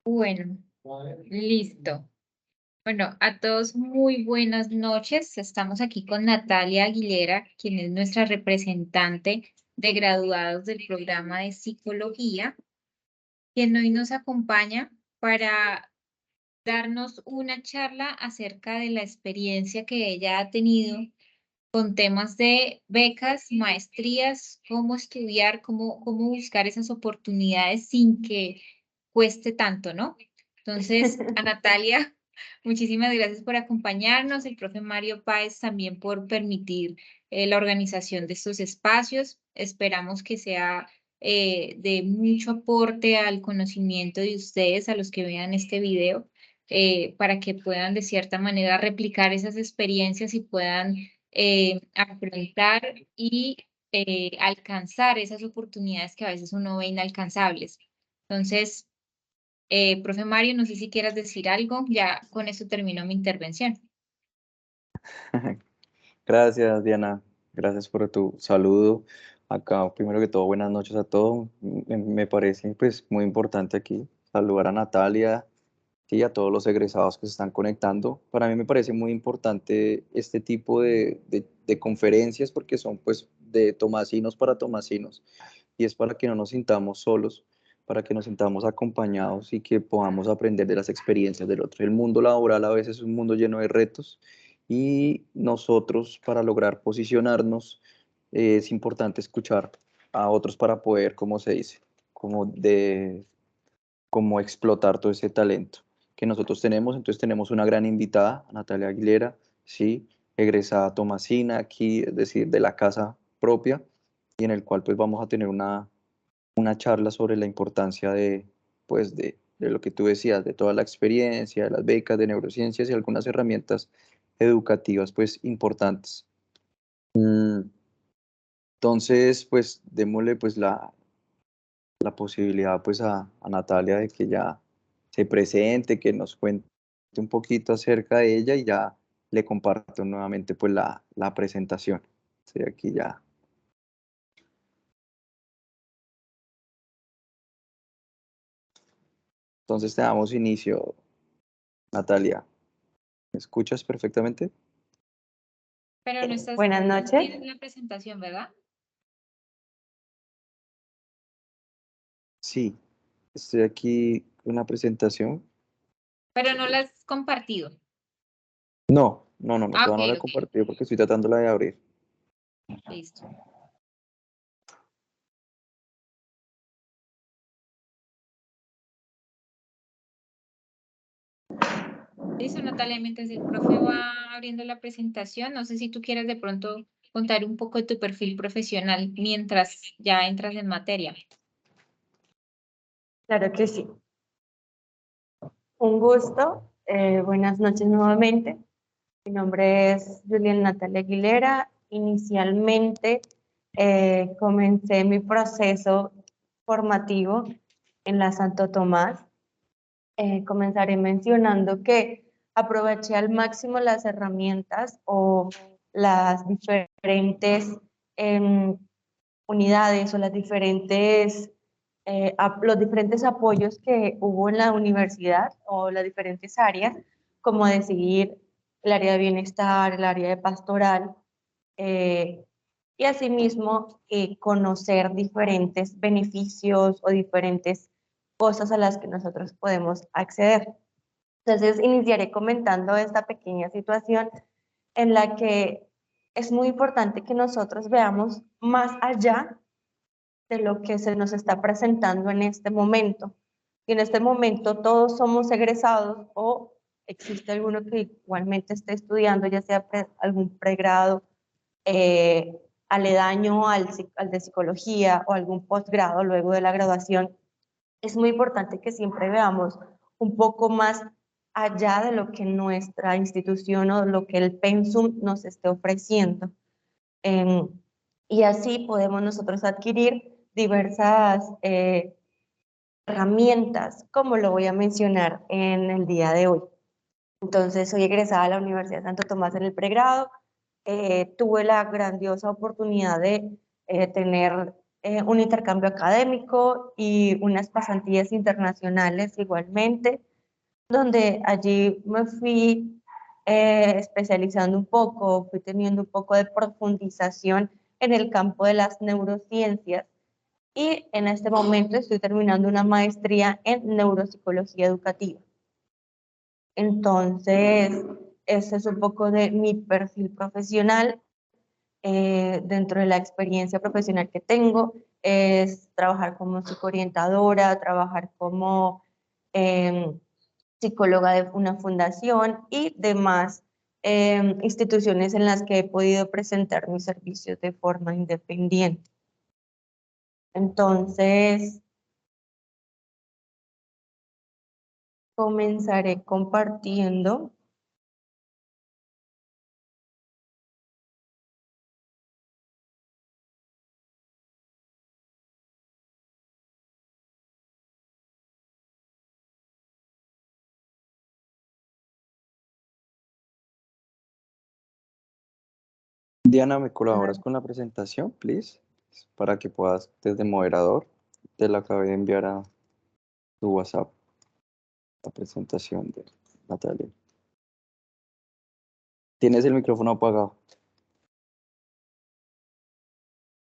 Bueno, listo. Bueno, a todos muy buenas noches. Estamos aquí con Natalia Aguilera, quien es nuestra representante de graduados del programa de psicología, quien hoy nos acompaña para darnos una charla acerca de la experiencia que ella ha tenido con temas de becas, maestrías, cómo estudiar, cómo buscar esas oportunidades sin que cueste tanto, ¿no? Entonces, a Natalia, muchísimas gracias por acompañarnos, el profe Mario Páez también por permitir la organización de estos espacios. Esperamos que sea de mucho aporte al conocimiento de ustedes, a los que vean este video, para que puedan de cierta manera replicar esas experiencias y puedan afrontar y alcanzar esas oportunidades que a veces uno ve inalcanzables. Entonces, profe Mario, no sé si quieras decir algo, ya con esto termino mi intervención. Gracias, Diana. Gracias por tu saludo. Acá, primero que todo, buenas noches a todos. Me parece pues muy importante aquí saludar a Natalia y a todos los egresados que se están conectando. Para mí me parece muy importante este tipo de conferencias porque son pues de tomasinos para tomasinos y es para que no nos sintamos solos, para que nos sintamos acompañados y que podamos aprender de las experiencias del otro. El mundo laboral a veces es un mundo lleno de retos y nosotros para lograr posicionarnos es importante escuchar a otros para poder, como se dice, como explotar todo ese talento que nosotros tenemos. Entonces tenemos una gran invitada, Natalia Aguilera, ¿sí? Egresada tomasina aquí, es decir, de la casa propia, y en el cual pues vamos a tener una charla sobre la importancia pues, de lo que tú decías, de toda la experiencia, de las becas de neurociencias y algunas herramientas educativas pues importantes. Entonces, pues démosle pues la posibilidad pues a Natalia de que ya se presente, que nos cuente un poquito acerca de ella y ya le comparto nuevamente pues la presentación. Estoy aquí ya. Entonces te damos inicio, Natalia. ¿Me escuchas perfectamente? Pero Buenas no noches. tienes la presentación, ¿verdad? Sí, estoy aquí con una presentación. Pero no la has compartido. No, Ah, ok, todavía no la he ok, compartido porque estoy tratándola de abrir. listo. Listo, Natalia, mientras el profe va abriendo la presentación, no sé si tú quieres de pronto contar un poco de tu perfil profesional mientras ya entras en materia. Claro que sí. Un gusto. Buenas noches nuevamente. Mi nombre es Julián Natalia Aguilera. Inicialmente comencé mi proceso formativo en la Santo Tomás. Comenzaré mencionando que aproveché al máximo las herramientas o las diferentes unidades o las diferentes, los diferentes apoyos que hubo en la universidad o las diferentes áreas, como decidir el área de bienestar, el área de pastoral, eh, y asimismo conocer diferentes beneficios o diferentes cosas a las que nosotros podemos acceder. Entonces, iniciaré comentando esta pequeña situación en la que es muy importante que nosotros veamos más allá de lo que se nos está presentando en este momento. Y en este momento todos somos egresados o existe alguno que igualmente esté estudiando, ya sea algún pregrado eh, aledaño al de psicología o algún posgrado luego de la graduación. Es muy importante que siempre veamos un poco más allá de lo que nuestra institución o lo que el pensum nos esté ofreciendo. Eh, y así podemos nosotros adquirir diversas herramientas, como lo voy a mencionar en el día de hoy. Entonces, soy egresada de la Universidad de Santo Tomás en el pregrado. Tuve la grandiosa oportunidad de tener un intercambio académico y unas pasantías internacionales igualmente, donde allí me fui especializando un poco, fui teniendo un poco de profundización en el campo de las neurociencias y en este momento estoy terminando una maestría en neuropsicología educativa. Entonces, ese es un poco de mi perfil profesional. Dentro de la experiencia profesional que tengo, es trabajar como psicoorientadora, trabajar como psicóloga de una fundación y demás instituciones en las que he podido presentar mis servicios de forma independiente. Entonces, comenzaré compartiendo. Diana, ¿me colaboras con la presentación, please? Para que puedas, desde moderador, te la acabé de enviar a tu WhatsApp, la presentación de Natalia. Tienes el micrófono apagado.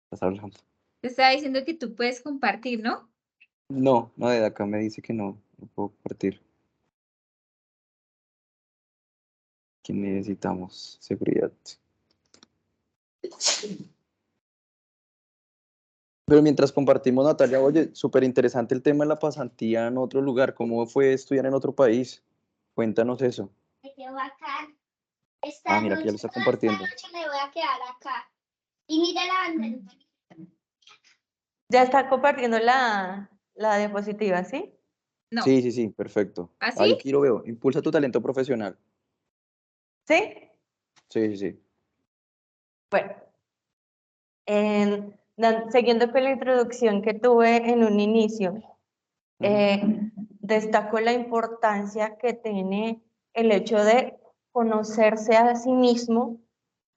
Estás hablando. Te estaba diciendo que tú puedes compartir, ¿no? No, de acá me dice que no puedo compartir. Que necesitamos seguridad. Pero mientras compartimos, Natalia, oye, súper interesante el tema de la pasantía en otro lugar. ¿Cómo fue estudiar en otro país? Cuéntanos eso. Qué bacán. Mira que ya lo está compartiendo. Esta noche me voy a quedar acá. Y mira la Ya está compartiendo la diapositiva, ¿sí? No. Sí, perfecto. ¿Así? Ahí aquí lo veo. Impulsa tu talento profesional. ¿Sí? Sí. Bueno, siguiendo con la introducción que tuve en un inicio, destaco la importancia que tiene el hecho de conocerse a sí mismo,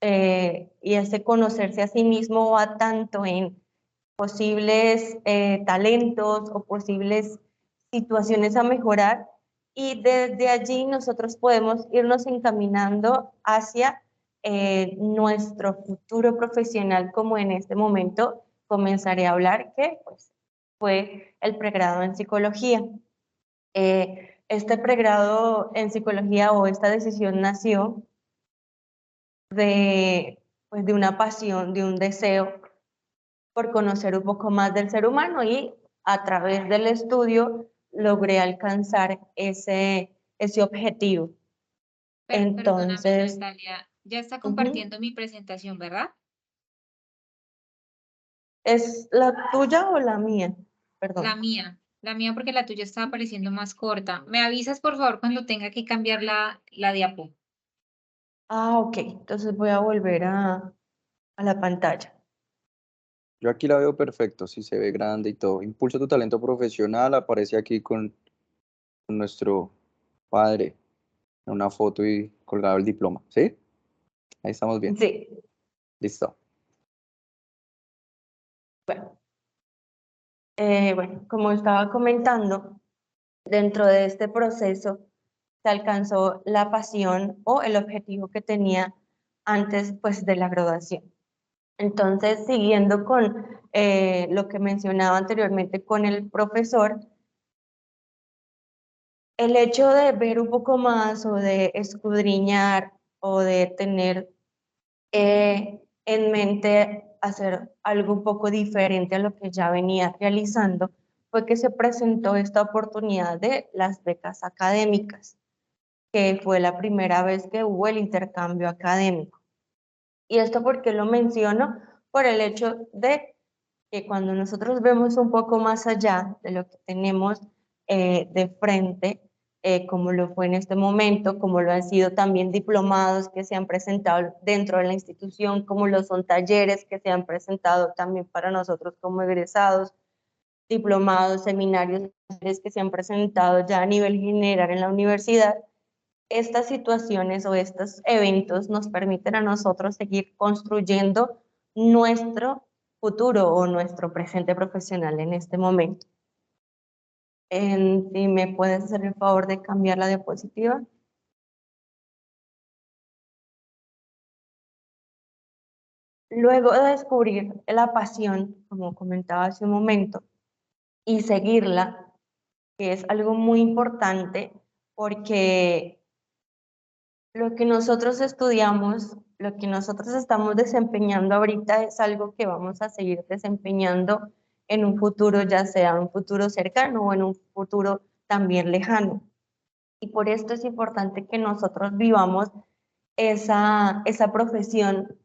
y ese conocerse a sí mismo va tanto en posibles talentos o posibles situaciones a mejorar, y desde allí nosotros podemos irnos encaminando hacia nuestro futuro profesional, como en este momento comenzaré a hablar, que pues, fue el pregrado en psicología. Este pregrado en psicología o esta decisión nació pues, de una pasión, de un deseo por conocer un poco más del ser humano, y a través del estudio logré alcanzar ese objetivo. Perdóname, Entonces, Natalia. Ya está compartiendo mi presentación, ¿verdad? ¿es la tuya o la mía? Perdón. La mía porque la tuya está apareciendo más corta. ¿Me avisas, por favor, cuando tenga que cambiar la diapo? Ok, entonces voy a volver a la pantalla. Yo aquí la veo perfecto, sí se ve grande y todo. Impulsa tu talento profesional, aparece aquí con nuestro padre en una foto y colgado el diploma, ¿sí? Ahí estamos bien. Sí, Listo. bueno, como estaba comentando, dentro de este proceso se alcanzó la pasión o el objetivo que tenía antes, pues, de la graduación. Entonces, siguiendo con lo que mencionaba anteriormente con el profesor, el hecho de ver un poco más o de escudriñar o de tener en mente hacer algo un poco diferente a lo que ya venía realizando, fue que se presentó esta oportunidad de las becas académicas, que fue la primera vez que hubo el intercambio académico. Y esto, ¿por qué lo menciono? Por el hecho de que cuando nosotros vemos un poco más allá de lo que tenemos de frente, como lo fue en este momento, como lo han sido también diplomados que se han presentado dentro de la institución, como lo son talleres que se han presentado también para nosotros como egresados, diplomados, seminarios que se han presentado ya a nivel general en la universidad. Estas situaciones o estos eventos nos permiten a nosotros seguir construyendo nuestro futuro o nuestro presente profesional en este momento. Si me puedes hacer el favor de cambiar la diapositiva. Luego de descubrir la pasión, como comentaba hace un momento, y seguirla, que es algo muy importante porque lo que nosotros estudiamos, lo que nosotros estamos desempeñando ahorita es algo que vamos a seguir desempeñando en un futuro, ya sea un futuro cercano o en un futuro también lejano. Y por esto es importante que nosotros vivamos esa profesión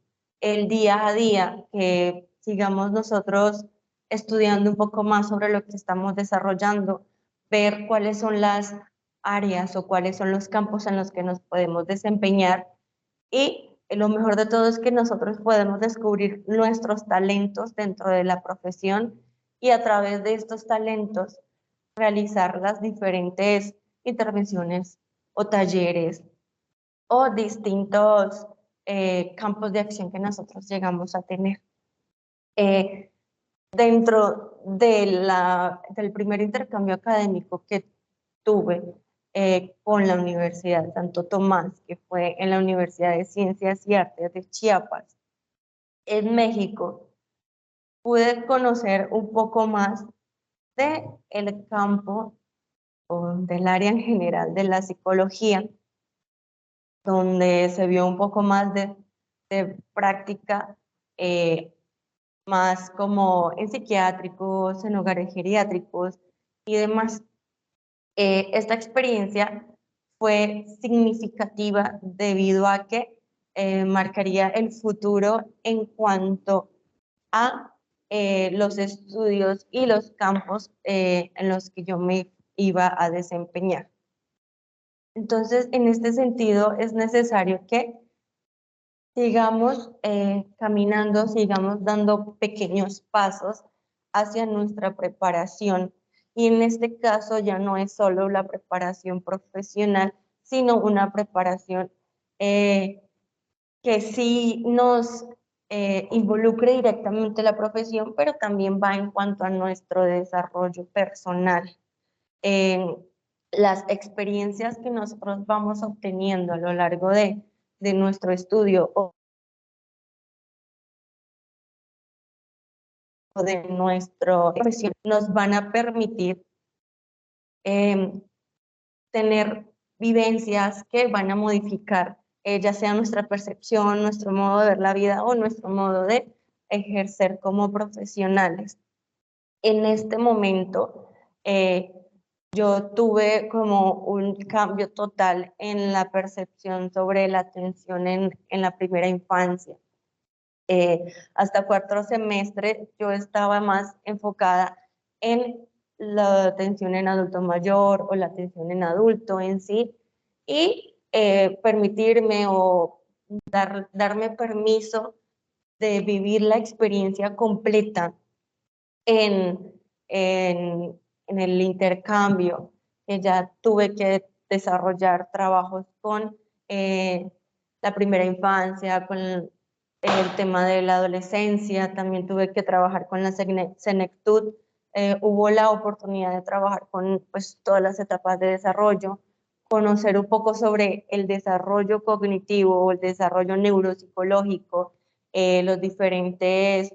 el día a día, que sigamos nosotros estudiando un poco más sobre lo que estamos desarrollando, ver cuáles son las áreas o cuáles son los campos en los que nos podemos desempeñar. Y lo mejor de todo es que nosotros podemos descubrir nuestros talentos dentro de la profesión y a través de estos talentos realizar las diferentes intervenciones o talleres o distintos campos de acción que nosotros llegamos a tener. Dentro del primer intercambio académico que tuve con la Universidad Santo Tomás, que fue en la Universidad de Ciencias y Artes de Chiapas, en México, pude conocer un poco más del campo o del área en general de la psicología, donde se vio un poco más de práctica, más como en psiquiátricos, en hogares geriátricos y demás. Esta experiencia fue significativa debido a que marcaría el futuro en cuanto a los estudios y los campos en los que yo me iba a desempeñar. Entonces, en este sentido, es necesario que sigamos caminando, sigamos dando pequeños pasos hacia nuestra preparación. Y en este caso ya no es solo la preparación profesional, sino una preparación que sí nos involucre directamente la profesión, pero también va en cuanto a nuestro desarrollo personal. Las experiencias que nosotros vamos obteniendo a lo largo de nuestro estudio o de nuestra profesión nos van a permitir tener vivencias que van a modificar ya sea nuestra percepción, nuestro modo de ver la vida o nuestro modo de ejercer como profesionales. En este momento, yo tuve como un cambio total en la percepción sobre la atención en la primera infancia. Hasta cuarto semestre yo estaba más enfocada en la atención en adulto mayor o la atención en adulto en sí y permitirme o darme permiso de vivir la experiencia completa en el intercambio, que ya tuve que desarrollar trabajos con la primera infancia, con el tema de la adolescencia, también tuve que trabajar con la senectud, hubo la oportunidad de trabajar con pues, todas las etapas de desarrollo, conocer un poco sobre el desarrollo cognitivo o el desarrollo neuropsicológico, los diferentes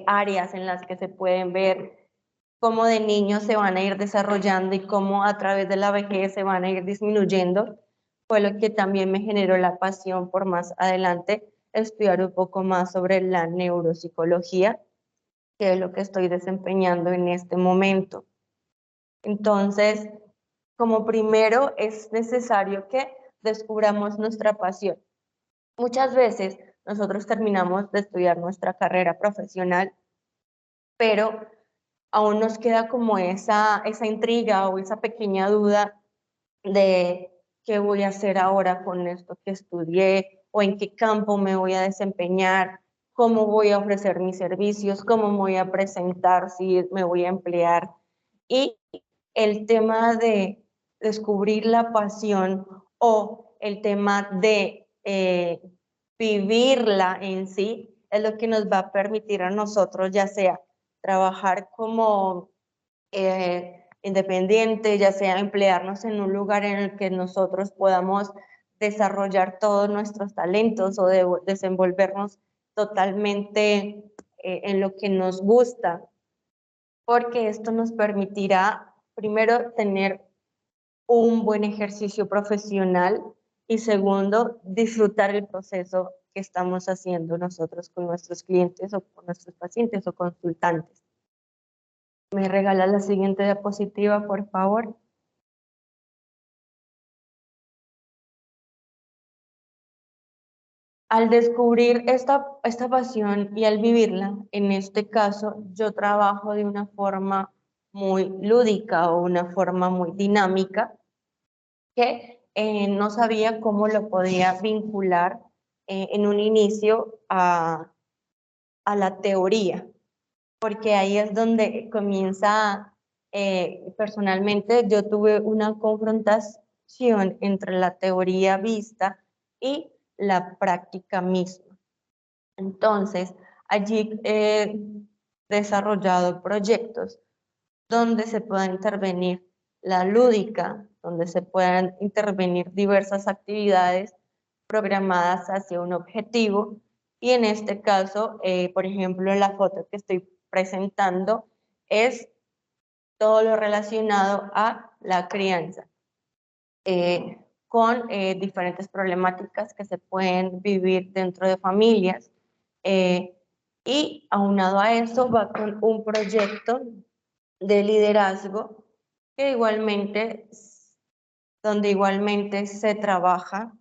áreas en las que se pueden ver cómo de niños se van a ir desarrollando y cómo a través de la vejez se van a ir disminuyendo, fue lo que también me generó la pasión por más adelante estudiar un poco más sobre la neuropsicología, que es lo que estoy desempeñando en este momento. Entonces, como primero es necesario que descubramos nuestra pasión. Muchas veces nosotros terminamos de estudiar nuestra carrera profesional, pero aún nos queda como esa intriga o esa pequeña duda de qué voy a hacer ahora con esto que estudié o en qué campo me voy a desempeñar, cómo voy a ofrecer mis servicios, cómo me voy a presentar, si me voy a emplear. Y el tema de descubrir la pasión o el tema de vivirla en sí es lo que nos va a permitir a nosotros, ya sea trabajar como independiente, ya sea emplearnos en un lugar en el que nosotros podamos desarrollar todos nuestros talentos o desenvolvernos totalmente en lo que nos gusta, porque esto nos permitirá, primero, tener un buen ejercicio profesional y segundo, disfrutar el proceso que estamos haciendo nosotros con nuestros clientes o con nuestros pacientes o consultantes. ¿Me regala la siguiente diapositiva, por favor? Al descubrir esta pasión y al vivirla, en este caso, yo trabajo de una forma muy lúdica o una forma muy dinámica que no sabía cómo lo podía vincular en un inicio a la teoría, porque ahí es donde comienza, personalmente yo tuve una confrontación entre la teoría vista y la práctica misma. Entonces, allí he desarrollado proyectos donde se pueda intervenir la lúdica, donde se puedan intervenir diversas actividades programadas hacia un objetivo. Y en este caso, por ejemplo, la foto que estoy presentando es todo lo relacionado a la crianza, con diferentes problemáticas que se pueden vivir dentro de familias. Y aunado a eso va con un proyecto de liderazgo que igualmente, donde igualmente se trabaja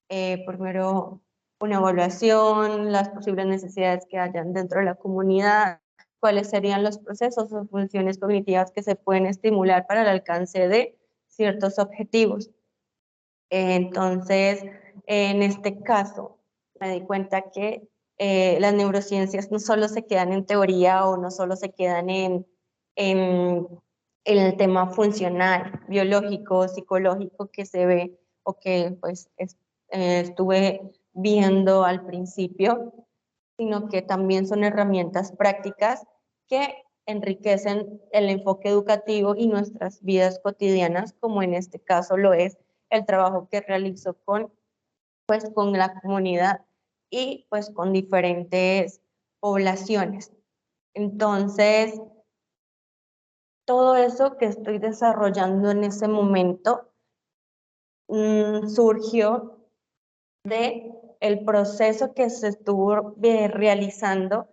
primero una evaluación, las posibles necesidades que hayan dentro de la comunidad, cuáles serían los procesos o funciones cognitivas que se pueden estimular para el alcance de ciertos objetivos. Entonces, en este caso, me di cuenta que las neurociencias no solo se quedan en teoría o no solo se quedan en el tema funcional, biológico, psicológico que se ve o que pues estuve viendo al principio, sino que también son herramientas prácticas que enriquecen el enfoque educativo y nuestras vidas cotidianas, como en este caso lo es el trabajo que realizo con la comunidad y pues con diferentes poblaciones. Entonces, todo eso que estoy desarrollando en ese momento surgió de el proceso que se estuvo realizando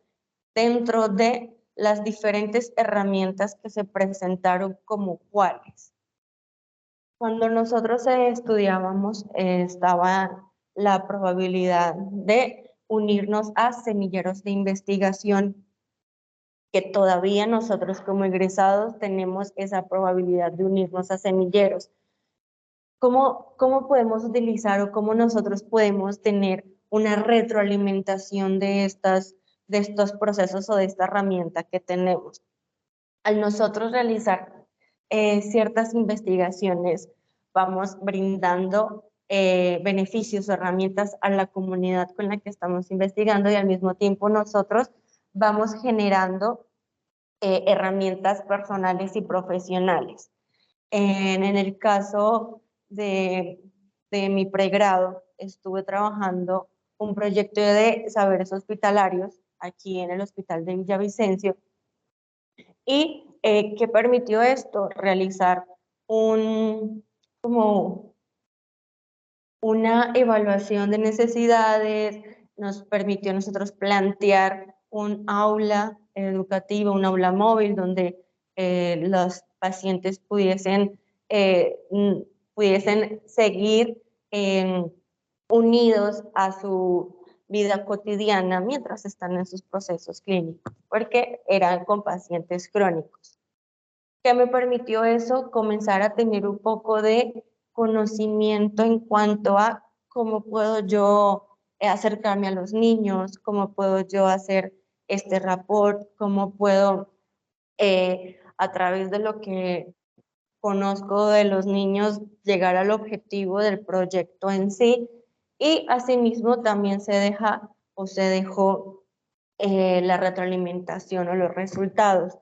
dentro de las diferentes herramientas que se presentaron como cuáles. Cuando nosotros estudiábamos, estaba la probabilidad de unirnos a semilleros de investigación, que todavía nosotros como egresados tenemos esa probabilidad de unirnos a semilleros. ¿Cómo podemos utilizar o cómo nosotros podemos tener una retroalimentación de estos procesos o de esta herramienta que tenemos? Al nosotros realizar ciertas investigaciones, vamos brindando beneficios o herramientas a la comunidad con la que estamos investigando y al mismo tiempo nosotros vamos generando herramientas personales y profesionales. En el caso de mi pregrado, estuve trabajando un proyecto de saberes hospitalarios aquí en el Hospital de Villavicencio. ¿Y qué permitió esto? Realizar como una evaluación de necesidades, nos permitió a nosotros plantear un aula educativa, un aula móvil donde los pacientes pudiesen seguir unidos a su vida cotidiana mientras están en sus procesos clínicos, porque eran con pacientes crónicos. ¿Qué me permitió eso? Comenzar a tener un poco de conocimiento en cuanto a cómo puedo yo acercarme a los niños, cómo puedo yo hacer este rapport, cómo puedo a través de lo que conozco de los niños llegar al objetivo del proyecto en sí. Y asimismo también se dejó la retroalimentación o los resultados.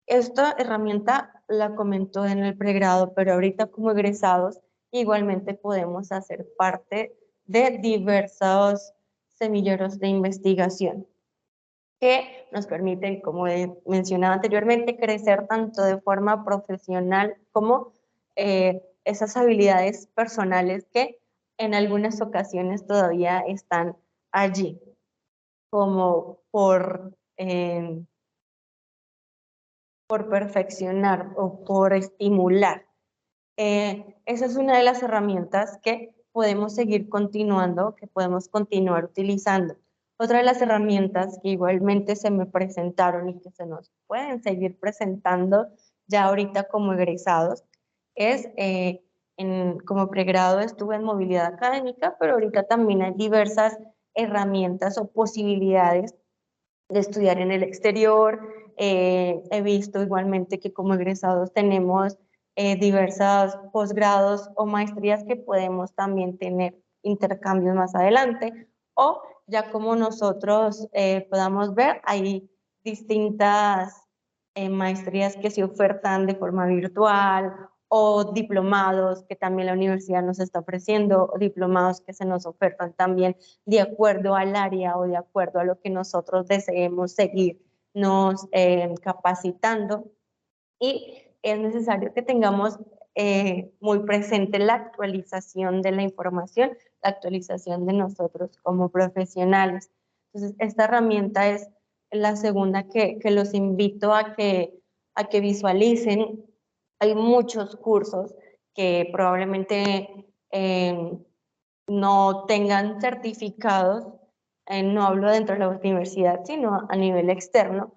Esta herramienta la comentó en el pregrado, pero ahorita como egresados igualmente podemos hacer parte de diversos semilleros de investigación que nos permiten, como he mencionado anteriormente, crecer tanto de forma profesional como esas habilidades personales que en algunas ocasiones todavía están allí, como por perfeccionar o por estimular. Esa es una de las herramientas que podemos seguir continuando, que podemos continuar utilizando. Otra de las herramientas que igualmente se me presentaron y que se nos pueden seguir presentando ya ahorita como egresados es, como pregrado estuve en movilidad académica, pero ahorita también hay diversas herramientas o posibilidades de estudiar en el exterior. He visto igualmente que como egresados tenemos diversos posgrados o maestrías que podemos también tener intercambios más adelante, o ya como nosotros podamos ver, hay distintas maestrías que se ofertan de forma virtual o diplomados que también la universidad nos está ofreciendo, o diplomados que se nos ofertan también de acuerdo al área o de acuerdo a lo que nosotros deseemos seguirnos capacitando. Y es necesario que tengamos muy presente la actualización de la información, la actualización de nosotros como profesionales. Entonces, esta herramienta es la segunda que los invito a que visualicen. Hay muchos cursos que probablemente no tengan certificados, no hablo dentro de la universidad, sino a nivel externo,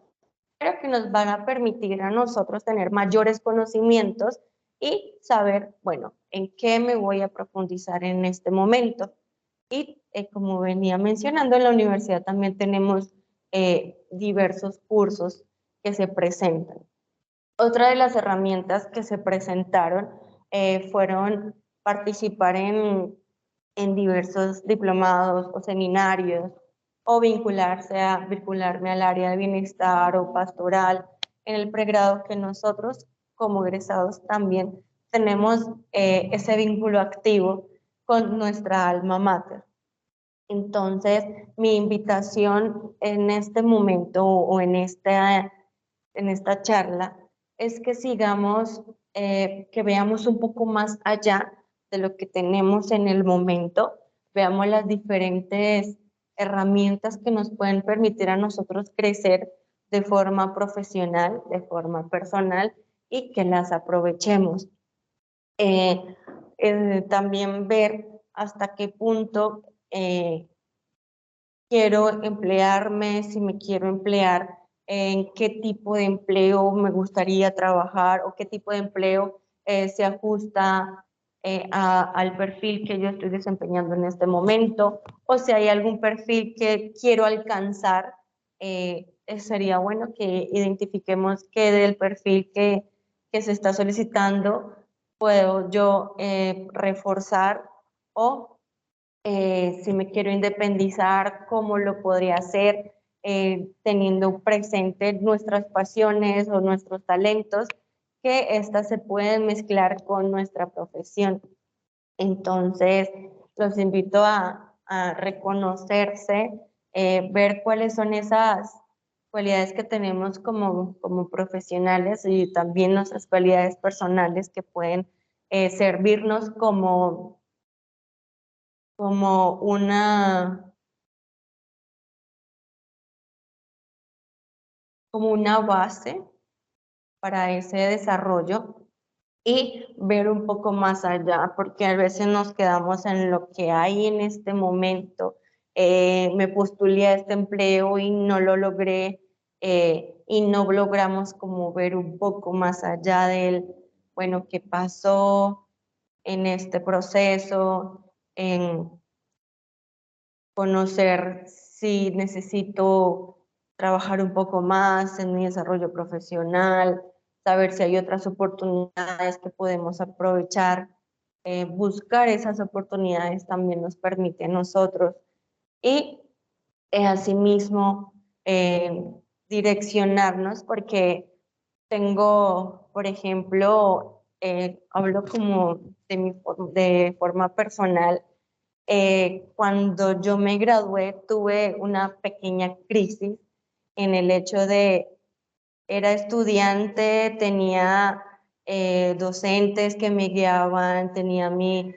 pero que nos van a permitir a nosotros tener mayores conocimientos y saber, bueno, en qué me voy a profundizar en este momento. Y como venía mencionando, en la universidad también tenemos diversos cursos que se presentan. Otra de las herramientas que se presentaron fueron participar en diversos diplomados o seminarios, o vincularme al área de bienestar o pastoral en el pregrado, que nosotros como egresados también tenemos ese vínculo activo con nuestra alma mater. Entonces, mi invitación en este momento o en esta charla es que sigamos, que veamos un poco más allá de lo que tenemos en el momento, veamos las diferentes herramientas que nos pueden permitir a nosotros crecer de forma profesional, de forma personal, y que las aprovechemos. También ver hasta qué punto quiero emplearme, si me quiero emplear, en qué tipo de empleo me gustaría trabajar o qué tipo de empleo se ajusta al perfil que yo estoy desempeñando en este momento, o si hay algún perfil que quiero alcanzar, sería bueno que identifiquemos qué del perfil que se está solicitando puedo yo reforzar, o si me quiero independizar, cómo lo podría hacer, teniendo presente nuestras pasiones o nuestros talentos, que éstas se pueden mezclar con nuestra profesión. Entonces, los invito a reconocerse, ver cuáles son esas cualidades que tenemos como profesionales, y también nuestras cualidades personales que pueden servirnos como una base para ese desarrollo, y ver un poco más allá, porque a veces nos quedamos en lo que hay en este momento. Me postulé a este empleo y no lo logré, y no logramos como ver un poco más allá del, bueno, qué pasó en este proceso, en conocer si necesito trabajar un poco más en mi desarrollo profesional, saber si hay otras oportunidades que podemos aprovechar. Buscar esas oportunidades también nos permite a nosotros, y asimismo direccionarnos, porque tengo, por ejemplo, hablo como de forma personal. Cuando yo me gradué tuve una pequeña crisis en el hecho de, era estudiante, tenía docentes que me guiaban, tenía mi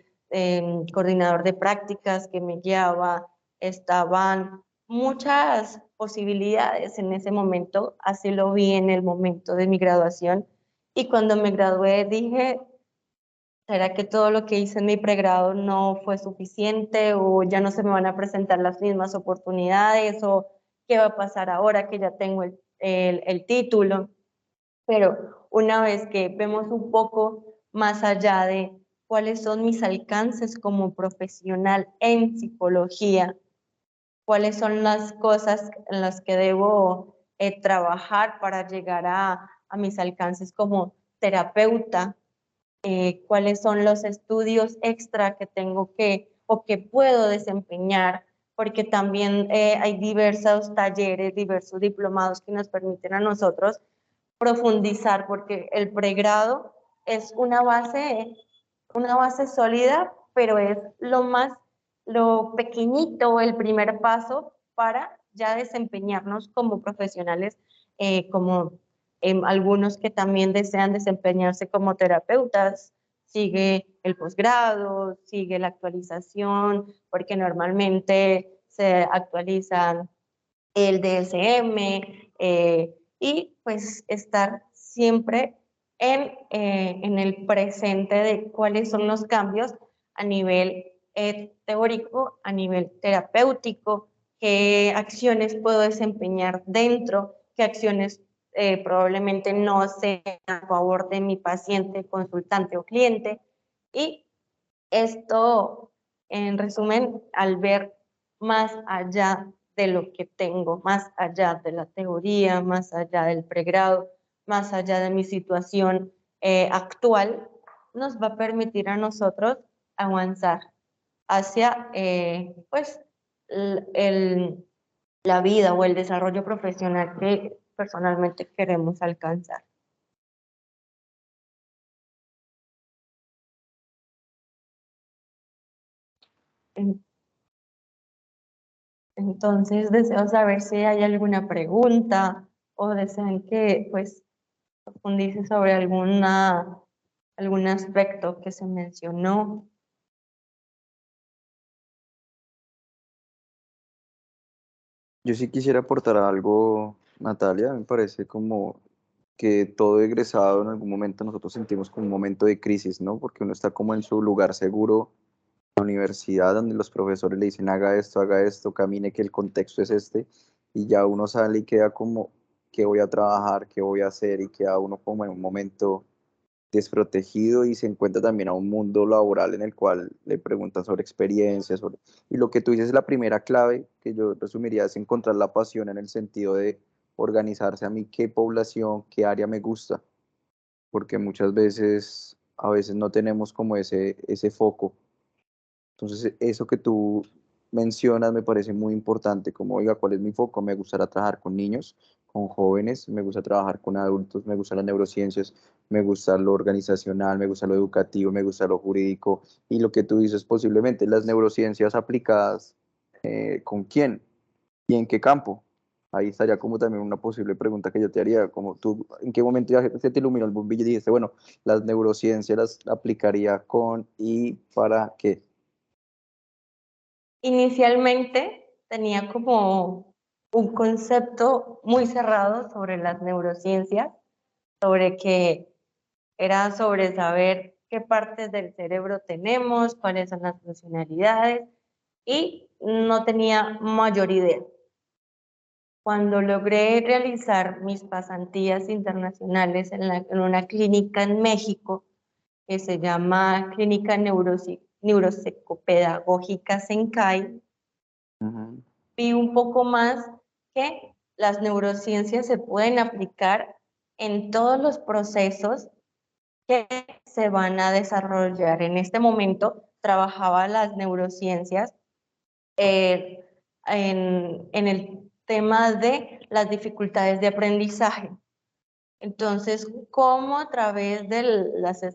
coordinador de prácticas que me guiaba, estaban muchas posibilidades en ese momento, así lo vi en el momento de mi graduación, y cuando me gradué dije, ¿será que todo lo que hice en mi pregrado no fue suficiente o ya no se me van a presentar las mismas oportunidades o qué va a pasar ahora que ya tengo el título? Pero una vez que vemos un poco más allá de cuáles son mis alcances como profesional en psicología, cuáles son las cosas en las que debo trabajar para llegar a mis alcances como terapeuta, cuáles son los estudios extra que tengo o que puedo desempeñar, porque también hay diversos talleres, diversos diplomados que nos permiten a nosotros profundizar, porque el pregrado es una base sólida, pero es lo pequeñito, el primer paso para ya desempeñarnos como profesionales, como algunos que también desean desempeñarse como terapeutas. Sigue el posgrado, sigue la actualización, porque normalmente se actualizan el DSM, y pues estar siempre en el presente de cuáles son los cambios a nivel teórico, a nivel terapéutico, qué acciones puedo desempeñar dentro, qué acciones probablemente no sean a favor de mi paciente, consultante o cliente. Y esto, en resumen, al ver más allá de lo que tengo, más allá de la teoría, más allá del pregrado, más allá de mi situación actual, nos va a permitir a nosotros avanzar hacia pues, la vida o el desarrollo profesional que personalmente queremos alcanzar. Entonces, deseo saber si hay alguna pregunta o desean que pues profundice sobre algún aspecto que se mencionó. Yo sí quisiera aportar algo, Natalia. Me parece como que todo egresado en algún momento nosotros sentimos como un momento de crisis, ¿no? Porque uno está como en su lugar seguro, en la universidad, donde los profesores le dicen haga esto, camine, que el contexto es este, y ya uno sale y queda como, ¿qué voy a trabajar? ¿Qué voy a hacer? Y queda uno como en un momento desprotegido y se encuentra también a un mundo laboral en el cual le preguntan sobre experiencias, y lo que tú dices es la primera clave, que yo resumiría, es encontrar la pasión en el sentido de organizarse a mí qué población, qué área me gusta, porque muchas veces, a veces no tenemos como ese foco. Entonces, eso que tú mencionas me parece muy importante, como, oiga, ¿cuál es mi foco? Me gustaría trabajar con niños, con jóvenes, me gusta trabajar con adultos, me gustan las neurociencias, me gusta lo organizacional, me gusta lo educativo, me gusta lo jurídico, y lo que tú dices, posiblemente las neurociencias aplicadas, ¿con quién y en qué campo? Ahí estaría como también una posible pregunta que yo te haría, como tú, ¿en qué momento ya se te iluminó el bombillo y dijiste, bueno, las neurociencias las aplicaría con y para qué? Inicialmente tenía como un concepto muy cerrado sobre las neurociencias, sobre que era sobre saber qué partes del cerebro tenemos, cuáles son las funcionalidades, y no tenía mayor idea. Cuando logré realizar mis pasantías internacionales en una clínica en México, que se llama Clínica Neuropsicopedagógica Senkai, Ujú. vi un poco más que las neurociencias se pueden aplicar en todos los procesos que se van a desarrollar. En este momento trabajaba las neurociencias en el tema de las dificultades de aprendizaje. Entonces, ¿cómo a través de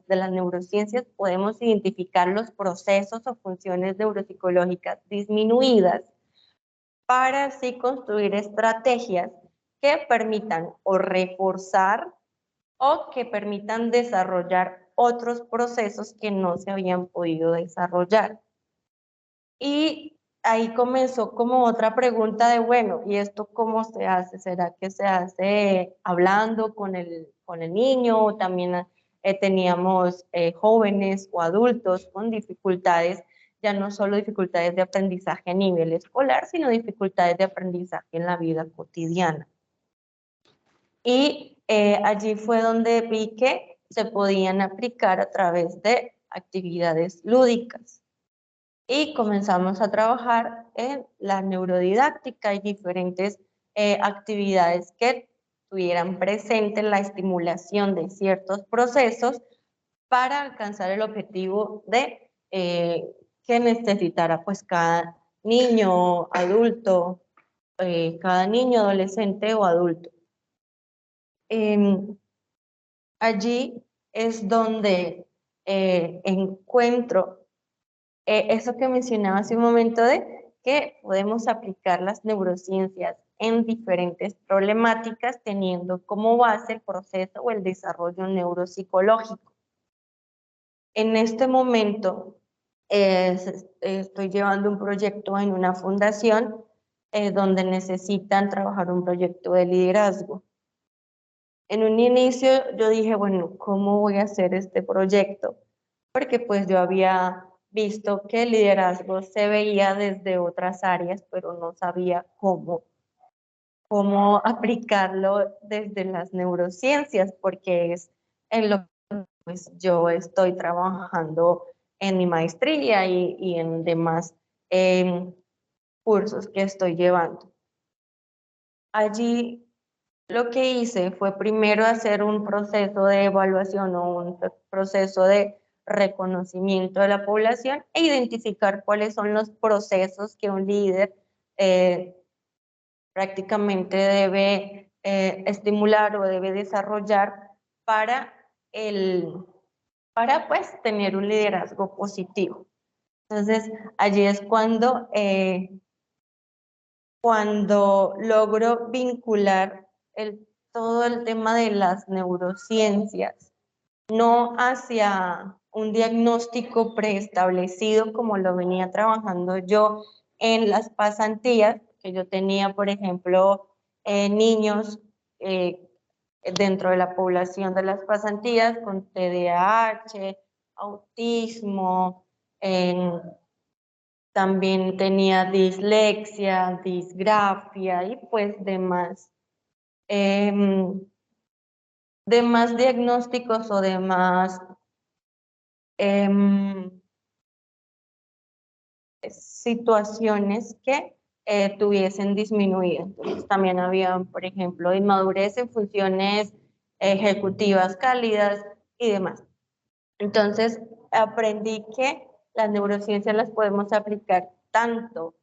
las neurociencias podemos identificar los procesos o funciones neuropsicológicas disminuidas para así construir estrategias que permitan o reforzar o que permitan desarrollar otros procesos que no se habían podido desarrollar? Y ahí comenzó como otra pregunta de, bueno, ¿y esto cómo se hace? ¿Será que se hace hablando con el niño? O también teníamos jóvenes o adultos con dificultades, ya no solo dificultades de aprendizaje a nivel escolar, sino dificultades de aprendizaje en la vida cotidiana. Y allí fue donde vi que se podían aplicar a través de actividades lúdicas. Y comenzamos a trabajar en la neurodidáctica y diferentes actividades que tuvieran presente la estimulación de ciertos procesos para alcanzar el objetivo de que necesitara pues cada niño, adulto, cada niño, adolescente o adulto. Allí es donde encuentro eso que mencionaba hace un momento de que podemos aplicar las neurociencias en diferentes problemáticas teniendo como base el proceso o el desarrollo neuropsicológico. En este momento estoy llevando un proyecto en una fundación donde necesitan trabajar un proyecto de liderazgo. En un inicio yo dije, bueno, ¿cómo voy a hacer este proyecto? Porque pues yo había visto que el liderazgo se veía desde otras áreas, pero no sabía cómo aplicarlo desde las neurociencias, porque es en lo que pues, yo estoy trabajando en mi maestría y en demás cursos que estoy llevando. Allí lo que hice fue primero hacer un proceso de evaluación o un proceso de reconocimiento de la población e identificar cuáles son los procesos que un líder prácticamente debe estimular o debe desarrollar para pues tener un liderazgo positivo. Entonces, allí es cuando logro vincular todo el tema de las neurociencias, no hacia un diagnóstico preestablecido como lo venía trabajando yo en las pasantías, que yo tenía, por ejemplo, niños dentro de la población de las pasantías con TDAH, autismo, también tenía dislexia, disgrafia y pues demás diagnósticos o demás situaciones que tuviesen disminuido. Entonces, también había, por ejemplo, inmadurez en funciones ejecutivas cálidas y demás. Entonces, aprendí que las neurociencias las podemos aplicar tanto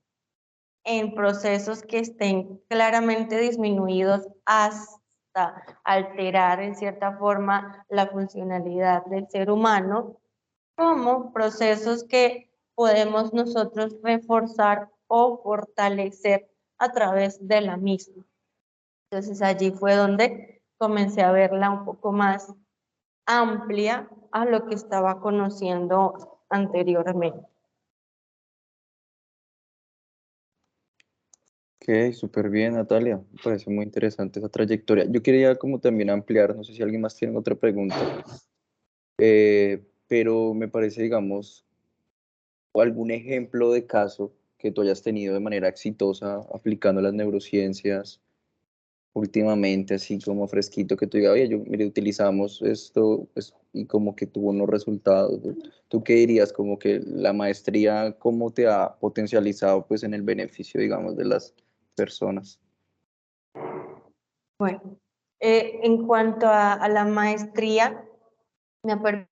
en procesos que estén claramente disminuidos hasta alterar en cierta forma la funcionalidad del ser humano, como procesos que podemos nosotros reforzar o fortalecer a través de la misma. Entonces allí fue donde comencé a verla un poco más amplia a lo que estaba conociendo anteriormente. Ok, súper bien, Natalia. Me parece muy interesante esa trayectoria. Yo quería como también ampliar, no sé si alguien más tiene otra pregunta, pero me parece, digamos, o algún ejemplo de caso que tú hayas tenido de manera exitosa aplicando las neurociencias últimamente, así como fresquito, que tú digas, oye, mire, utilizamos esto pues, y como que tuvo unos resultados. ¿Tú qué dirías? Como que la maestría, ¿cómo te ha potencializado pues en el beneficio, digamos, de las personas? Bueno, en cuanto a la maestría, me ha permitido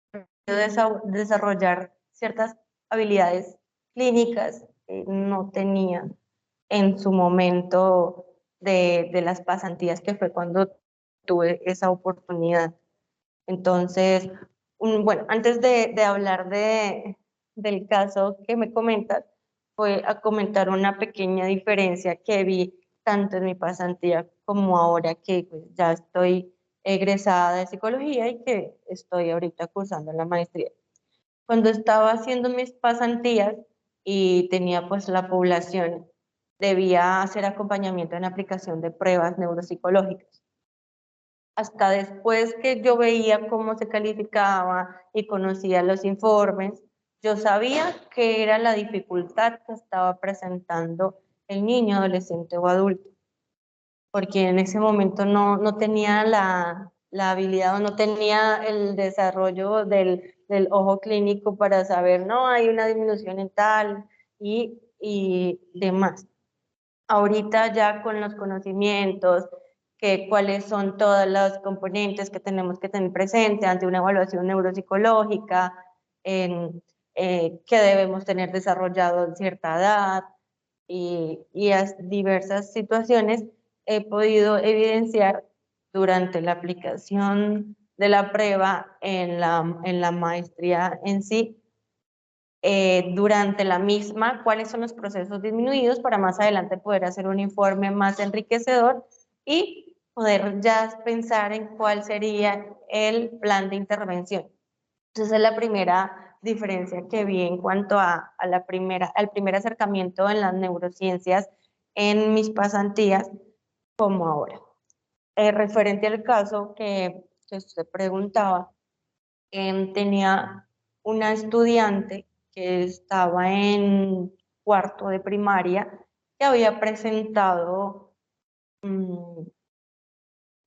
desarrollar ciertas habilidades clínicas que no tenía en su momento de las pasantías, que fue cuando tuve esa oportunidad. Entonces, bueno, antes de hablar del caso que me comentas, voy a comentar una pequeña diferencia que vi tanto en mi pasantía como ahora que pues, ya estoy egresada de psicología y que estoy ahorita cursando la maestría. Cuando estaba haciendo mis pasantías y tenía pues la población, debía hacer acompañamiento en aplicación de pruebas neuropsicológicas. Hasta después que yo veía cómo se calificaba y conocía los informes, yo sabía que era la dificultad que estaba presentando el niño, adolescente o adulto, porque en ese momento no tenía la habilidad o no tenía el desarrollo del ojo clínico para saber, no, hay una disminución en tal y demás. Ahorita ya con los conocimientos, que cuáles son todos los componentes que tenemos que tener presente ante una evaluación neuropsicológica, que debemos tener desarrollado en cierta edad y diversas situaciones, he podido evidenciar durante la aplicación de la prueba en la maestría en sí, durante la misma, cuáles son los procesos disminuidos para más adelante poder hacer un informe más enriquecedor y poder ya pensar en cuál sería el plan de intervención. Entonces, es la primera diferencia que vi en cuanto al primer acercamiento en las neurociencias en mis pasantías como ahora. Referente al caso que usted preguntaba, tenía una estudiante que estaba en cuarto de primaria que había presentado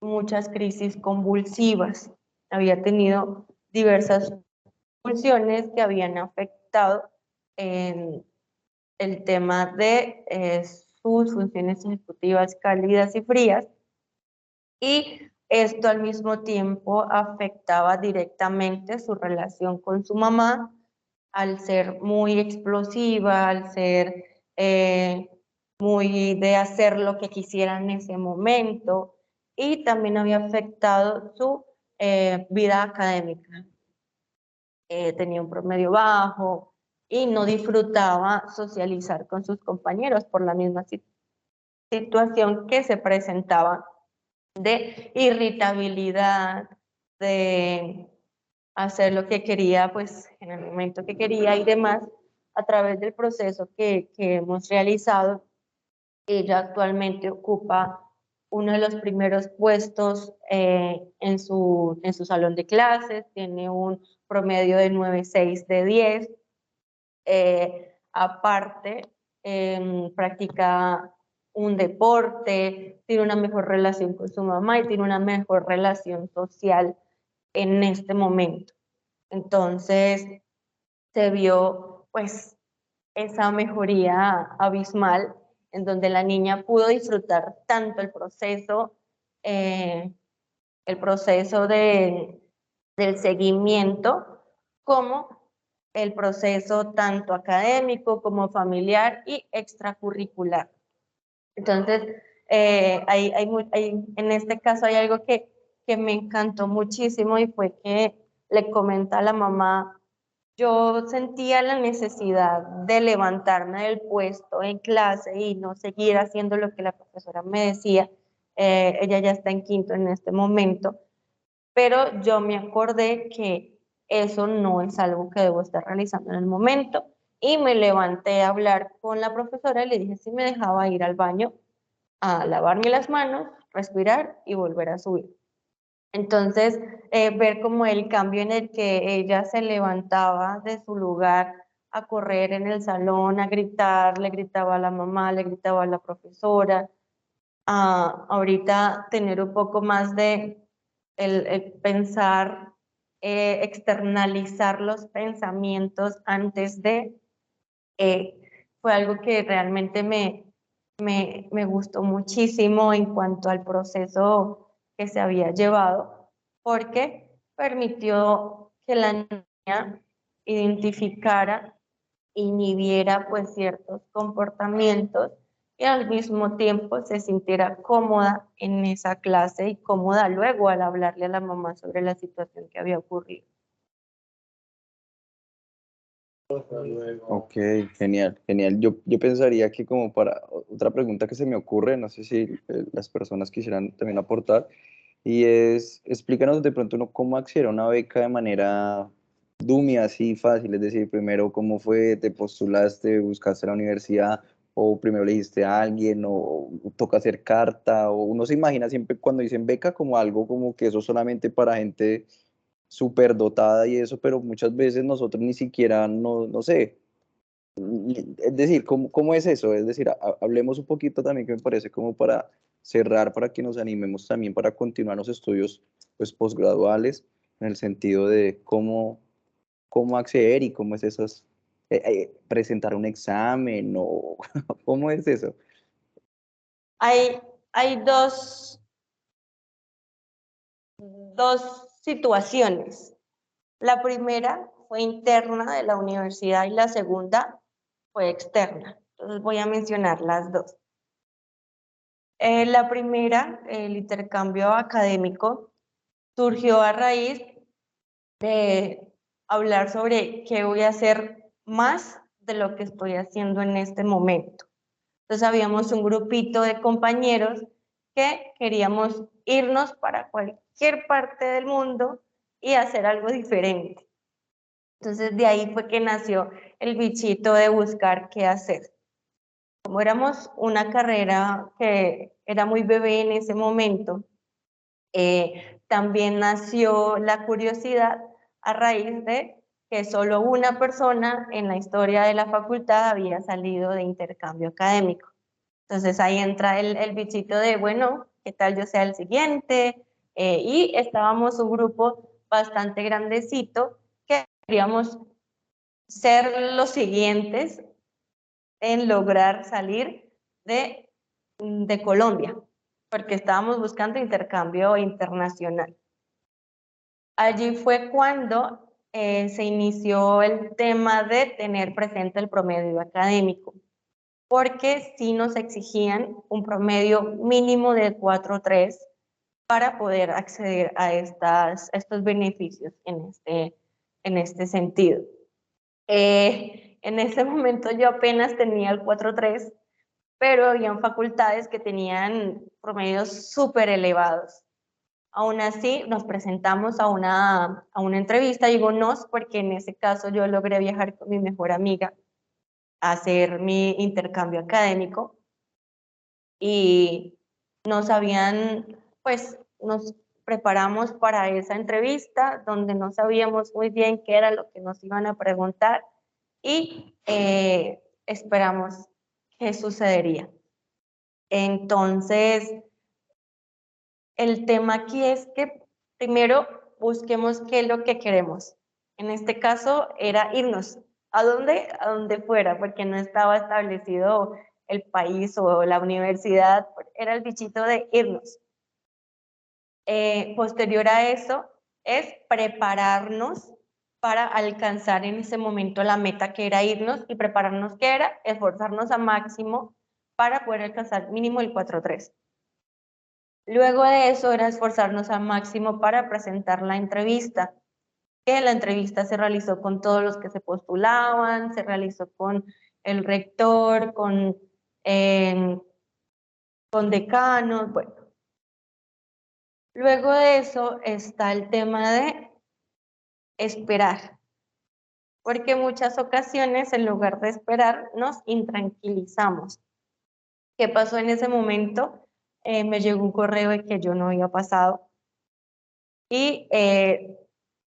muchas crisis convulsivas, había tenido diversas convulsiones que habían afectado en el tema de sus funciones ejecutivas cálidas y frías, y esto al mismo tiempo afectaba directamente su relación con su mamá, al ser muy explosiva, al ser muy de hacer lo que quisiera en ese momento, y también había afectado su vida académica. Tenía un promedio bajo y no disfrutaba socializar con sus compañeros por la misma situación que se presentaba de irritabilidad, de hacer lo que quería, pues en el momento que quería y demás. A través del proceso que hemos realizado, ella actualmente ocupa uno de los primeros puestos en su salón de clases, tiene un promedio de 9,6 de 10. Aparte, practica un deporte, tiene una mejor relación con su mamá y tiene una mejor relación social en este momento. Entonces, se vio pues esa mejoría abismal en donde la niña pudo disfrutar tanto el proceso del seguimiento como el proceso tanto académico como familiar y extracurricular. Entonces, en este caso hay algo que me encantó muchísimo y fue que le comenta a la mamá, yo sentía la necesidad de levantarme del puesto en clase y no seguir haciendo lo que la profesora me decía. Ella ya está en quinto en este momento, pero yo me acordé que eso no es algo que debo estar realizando en el momento y me levanté a hablar con la profesora y le dije si me dejaba ir al baño a lavarme las manos, respirar y volver a subir. Entonces, ver como el cambio en el que ella se levantaba de su lugar a correr en el salón, a gritar, le gritaba a la mamá, le gritaba a la profesora, a ahorita tener un poco más de el pensar, externalizar los pensamientos antes de, fue algo que realmente me gustó muchísimo en cuanto al proceso que se había llevado, porque permitió que la niña identificara, inhibiera pues ciertos comportamientos y al mismo tiempo se sintiera cómoda en esa clase y cómoda luego al hablarle a la mamá sobre la situación que había ocurrido. Ok, genial, genial. Yo pensaría que como para otra pregunta que se me ocurre, no sé si las personas quisieran también aportar, y es, explícanos de pronto uno cómo acceder a una beca de manera dumia, así fácil, es decir, primero cómo fue, te postulaste, buscaste la universidad, o primero le dijiste a alguien, o toca hacer carta, o uno se imagina siempre cuando dicen beca como algo como que eso solamente para gente súper dotada y eso, pero muchas veces nosotros ni siquiera, no sé, es decir, ¿cómo es eso? Es decir, hablemos un poquito también, que me parece como para cerrar, para que nos animemos también para continuar los estudios pues posgraduales, en el sentido de cómo acceder y cómo es esas, presentar un examen o cómo es eso. Hay dos situaciones. La primera fue interna de la universidad y la segunda fue externa. Entonces voy a mencionar las dos. La primera, el intercambio académico, surgió a raíz de hablar sobre qué voy a hacer más de lo que estoy haciendo en este momento. Entonces habíamos un grupito de compañeros que queríamos irnos para cualquier parte del mundo y hacer algo diferente. Entonces de ahí fue que nació el bichito de buscar qué hacer. Como éramos una carrera que era muy bebé en ese momento, también nació la curiosidad a raíz de que solo una persona en la historia de la facultad había salido de intercambio académico. Entonces ahí entra el bichito de, bueno, ¿qué tal yo sea el siguiente? Y estábamos un grupo bastante grandecito que queríamos ser los siguientes en lograr salir de Colombia, porque estábamos buscando intercambio internacional. Allí fue cuando se inició el tema de tener presente el promedio académico, porque sí nos exigían un promedio mínimo de 4.3 para poder acceder a estos beneficios en este sentido. En ese momento yo apenas tenía el 4.3, pero habían facultades que tenían promedios súper elevados. Aún así, nos presentamos a una entrevista, digo nos, porque en ese caso yo logré viajar con mi mejor amiga a hacer mi intercambio académico y nos preparamos para esa entrevista donde no sabíamos muy bien qué era lo que nos iban a preguntar y esperamos qué sucedería. Entonces, el tema aquí es que primero busquemos qué es lo que queremos. En este caso era irnos. ¿A dónde? A donde fuera, porque no estaba establecido el país o la universidad, era el bichito de irnos. Posterior a eso es prepararnos para alcanzar en ese momento la meta que era irnos y prepararnos que era esforzarnos a máximo para poder alcanzar mínimo el 4.3. Luego de eso era esforzarnos al máximo para presentar la entrevista, que la entrevista se realizó con todos los que se postulaban, se realizó con el rector, con decanos, bueno. Luego de eso está el tema de esperar, porque muchas ocasiones en lugar de esperar nos intranquilizamos. ¿Qué pasó en ese momento? Me llegó un correo de que yo no había pasado y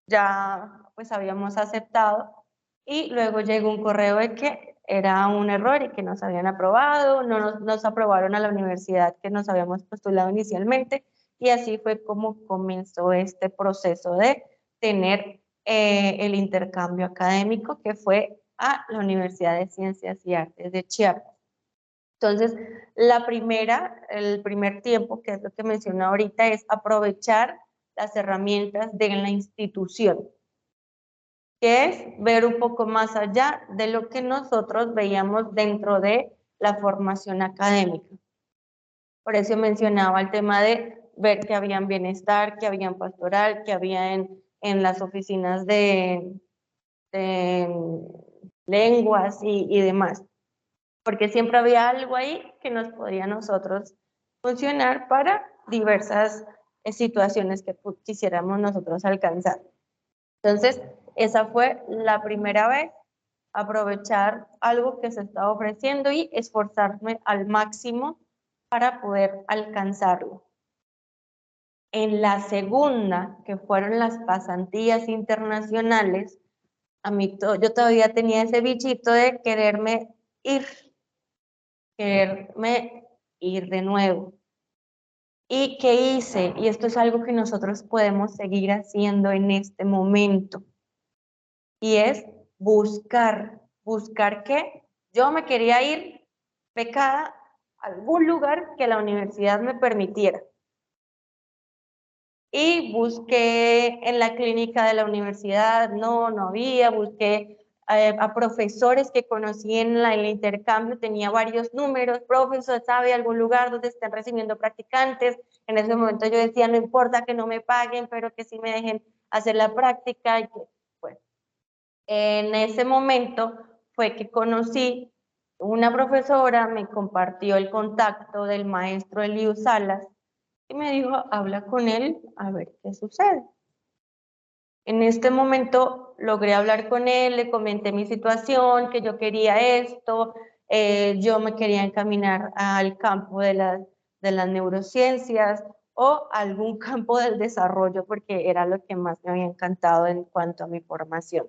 ya pues habíamos aceptado y luego llegó un correo de que era un error y que nos habían aprobado, no nos aprobaron a la universidad que nos habíamos postulado inicialmente y así fue como comenzó este proceso de tener el intercambio académico que fue a la Universidad de Ciencias y Artes de Chiapas. Entonces, el primer tiempo, que es lo que mencioné ahorita, es aprovechar las herramientas de la institución, que es ver un poco más allá de lo que nosotros veíamos dentro de la formación académica. Por eso mencionaba el tema de ver que había en bienestar, que había en pastoral, que había en las oficinas de lenguas y demás, porque siempre había algo ahí que nos podía a nosotros funcionar para diversas situaciones que quisiéramos nosotros alcanzar. Entonces, esa fue la primera vez, aprovechar algo que se estaba ofreciendo y esforzarme al máximo para poder alcanzarlo. En la segunda, que fueron las pasantías internacionales, a mí yo todavía tenía ese bichito de quererme ir de nuevo. ¿Y qué hice? Y esto es algo que nosotros podemos seguir haciendo en este momento. Y es buscar que yo me quería ir becada a algún lugar que la universidad me permitiera. Y busqué en la clínica de la universidad, no había, busqué a profesores que conocí en el intercambio, tenía varios números, profesor, ¿sabe algún lugar donde estén recibiendo practicantes? En ese momento yo decía, no importa que no me paguen, pero que sí me dejen hacer la práctica. Y que, bueno, en ese momento fue que conocí una profesora, me compartió el contacto del maestro Eliu Salas, y me dijo, habla con él a ver qué sucede. En este momento logré hablar con él, le comenté mi situación, que yo quería esto, yo me quería encaminar al campo de las neurociencias o algún campo del desarrollo, porque era lo que más me había encantado en cuanto a mi formación.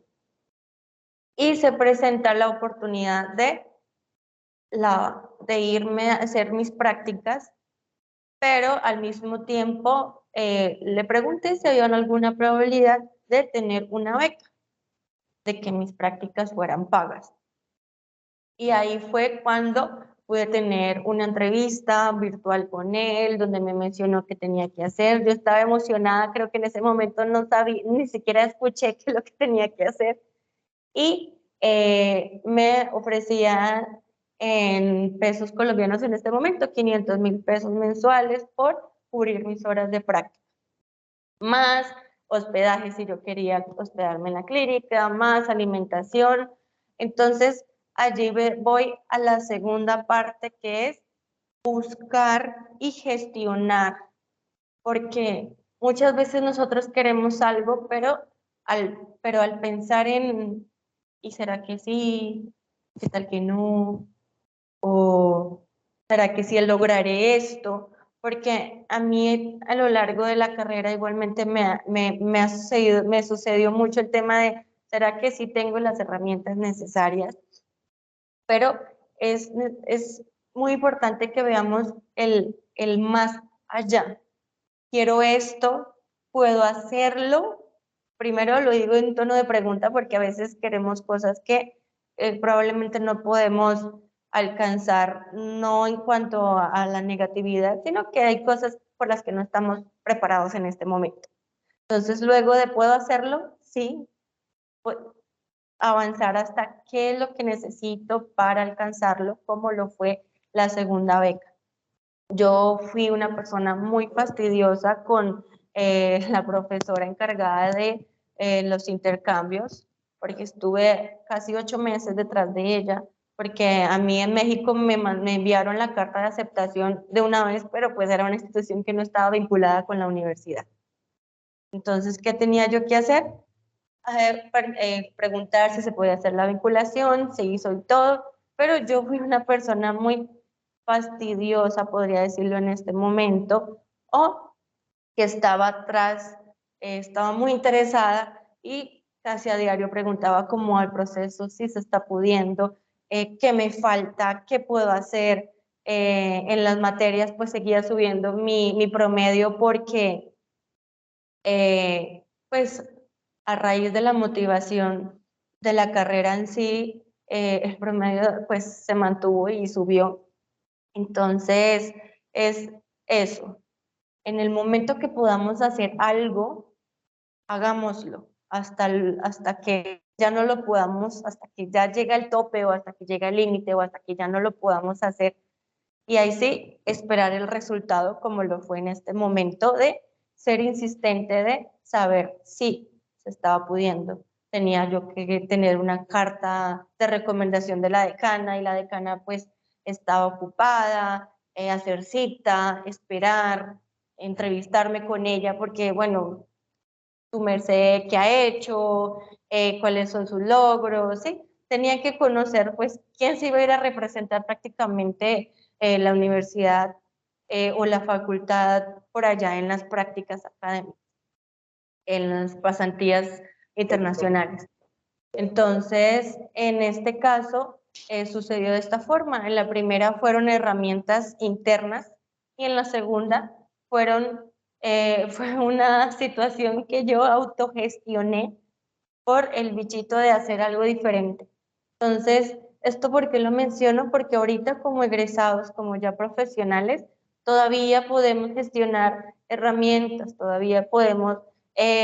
Y se presenta la oportunidad de irme a hacer mis prácticas, pero al mismo tiempo le pregunté si había alguna probabilidad de tener una beca, de que mis prácticas fueran pagas. Y ahí fue cuando pude tener una entrevista virtual con él, donde me mencionó qué tenía que hacer. Yo estaba emocionada, creo que en ese momento no sabía, ni siquiera escuché qué es lo que tenía que hacer. Y me ofrecía en pesos colombianos en este momento 500.000 pesos mensuales por cubrir mis horas de práctica, más hospedaje si yo quería hospedarme en la clínica, más alimentación. Entonces allí voy a la segunda parte, que es buscar y gestionar, porque muchas veces nosotros queremos algo, pero al pensar en ¿y será que sí? ¿Qué tal que no? ¿O será que sí lograré esto? Porque a mí a lo largo de la carrera igualmente me sucedió mucho el tema de ¿será que sí tengo las herramientas necesarias? Pero es muy importante que veamos el más allá. Quiero esto, puedo hacerlo. Primero lo digo en tono de pregunta porque a veces queremos cosas que probablemente no podemos alcanzar, no en cuanto a la negatividad, sino que hay cosas por las que no estamos preparados en este momento. Entonces, luego de ¿puedo hacerlo? Sí, avanzar hasta qué es lo que necesito para alcanzarlo, como lo fue la segunda beca. Yo fui una persona muy fastidiosa con la profesora encargada de los intercambios, porque estuve casi 8 meses detrás de ella, porque a mí en México me enviaron la carta de aceptación de una vez, pero pues era una institución que no estaba vinculada con la universidad. Entonces, ¿qué tenía yo que hacer? Preguntar si se podía hacer la vinculación, se hizo y todo, pero yo fui una persona muy fastidiosa, podría decirlo en este momento, o que estaba atrás, estaba muy interesada y casi a diario preguntaba cómo va el proceso, si se está pudiendo, qué me falta, qué puedo hacer. En las materias pues seguía subiendo mi promedio porque pues a raíz de la motivación de la carrera en sí, el promedio pues se mantuvo y subió. Entonces, es eso. En el momento que podamos hacer algo, hagámoslo. hasta que ya no lo podamos, hasta que ya llega el tope o hasta que llega el límite o hasta que ya no lo podamos hacer. Y ahí sí, esperar el resultado como lo fue en este momento de ser insistente, de saber si se estaba pudiendo. Tenía yo que tener una carta de recomendación de la decana y la decana pues estaba ocupada, hacer cita, esperar, entrevistarme con ella porque bueno, tu merced qué ha hecho, cuáles son sus logros, ¿sí? Tenía que conocer pues quién se iba a ir a representar prácticamente la universidad o la facultad por allá en las prácticas académicas, en las pasantías internacionales. Entonces, en este caso, sucedió de esta forma. En la primera fueron herramientas internas y en la segunda fue una situación que yo autogestioné por el bichito de hacer algo diferente. Entonces, ¿esto por qué lo menciono? Porque ahorita como egresados, como ya profesionales, todavía podemos gestionar herramientas, todavía podemos